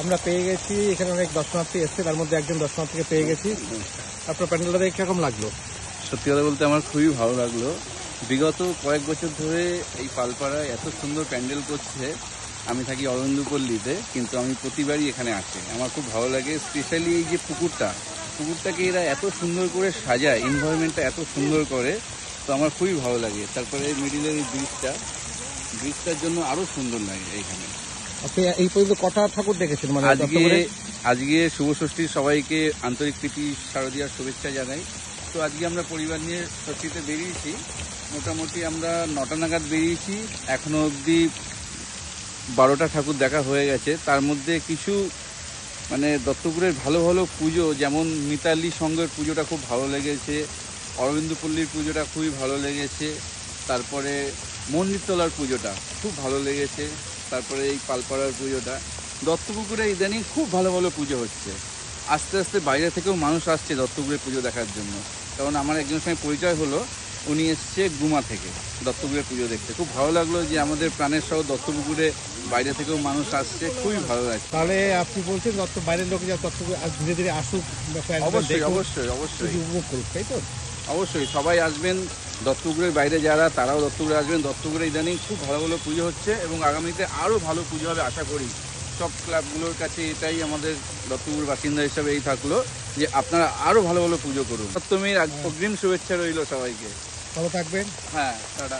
আমরা পেয়ে গেছি এখানে অনেক দর্শনার্থী এসছে, তার মধ্যে একজন দর্শনার্থীকে পেয়ে গেছি। আপনার প্যান্ডেলটা দেখে কিরকম লাগলো? সত্যি কথা বলতে আমার খুবই ভালো লাগলো। বিগত কয়েক বছর ধরে এই পালপাড়ায় এত সুন্দর প্যান্ডেল করছে। আমি থাকি অরবিন্দপল্লীতে, কিন্তু আমি প্রতিবারই এখানে আসি, আমার খুব ভালো লাগে। স্পেশালি এই যে পুকুরটাকে এরা এত সুন্দর করে সাজায়, এনভায়রনমেন্টটা এত সুন্দর করে, তো আমার খুবই ভালো লাগে। তারপরে মিডিলের এই ব্রিজটার জন্য আরও সুন্দর লাগে এইখানে। আপনি এই পর্যন্ত কটা ঠাকুর দেখেছেন? মানে আজকে শুভ ষষ্ঠীর সবাইকে আন্তরিক প্রীতি শারদীয়ার শুভেচ্ছা জানাই। তো আজকে আমরা পরিবার নিয়ে ষষ্ঠীতে বেরিয়েছি। মোটামুটি আমরা 9টা নাগাদ বেরিয়েছি, এখনো অবধি 12টা ঠাকুর দেখা হয়ে গেছে। তার মধ্যে কিছু মানে দত্তপুরের ভালো ভালো পুজো, যেমন মিতালি সঙ্গের পুজোটা খুব ভালো লেগেছে, অরবিন্দপল্লীর পুজোটা খুবই ভালো লেগেছে, তারপরে মন্দিরতলার পুজোটা খুব ভালো লেগেছে, তারপরে এই পালপাড়ার পুজোটা। দত্তপুকুরে ইদানিং খুব ভালো ভালো পুজো হচ্ছে। আস্তে আস্তে বাইরে থেকেও মানুষ আসছে দত্তপুরের পুজো দেখার জন্য। কারণ আমার একজনের সঙ্গে পরিচয় হলো, উনি এসছে গুমা থেকে দত্তপুরের পুজো দেখতে। খুব ভালো লাগলো যে আমাদের প্রাণের শহর দত্তপুকুরে বাইরে থেকেও মানুষ আসছে, খুবই ভালো লাগছে। তাহলে আপনি বলছেন বাইরের লোক যা দত্তপুর ধীরে ধীরে আসুক, অবশ্যই উপভোগ করুক, তাই তো? অবশ্যই সবাই আসবেন, দত্তপুরের বাইরে যারা তারাও দত্তপুরে আসবেন। দত্তপুরে ইদানিং খুব ভালো ভালো পুজো হচ্ছে এবং আগামীতে আরও ভালো পুজো হবে আশা করি। সব ক্লাবগুলোর কাছে এটাই আমাদের দত্তপুর বাসিন্দা হিসাবে এই থাকলো যে আপনারা আরও ভালো ভালো পুজো করুন। সপ্তমীর অগ্রিম শুভেচ্ছা রইল সবাইকে। ভালো থাকবেন। হ্যাঁ, টাটা।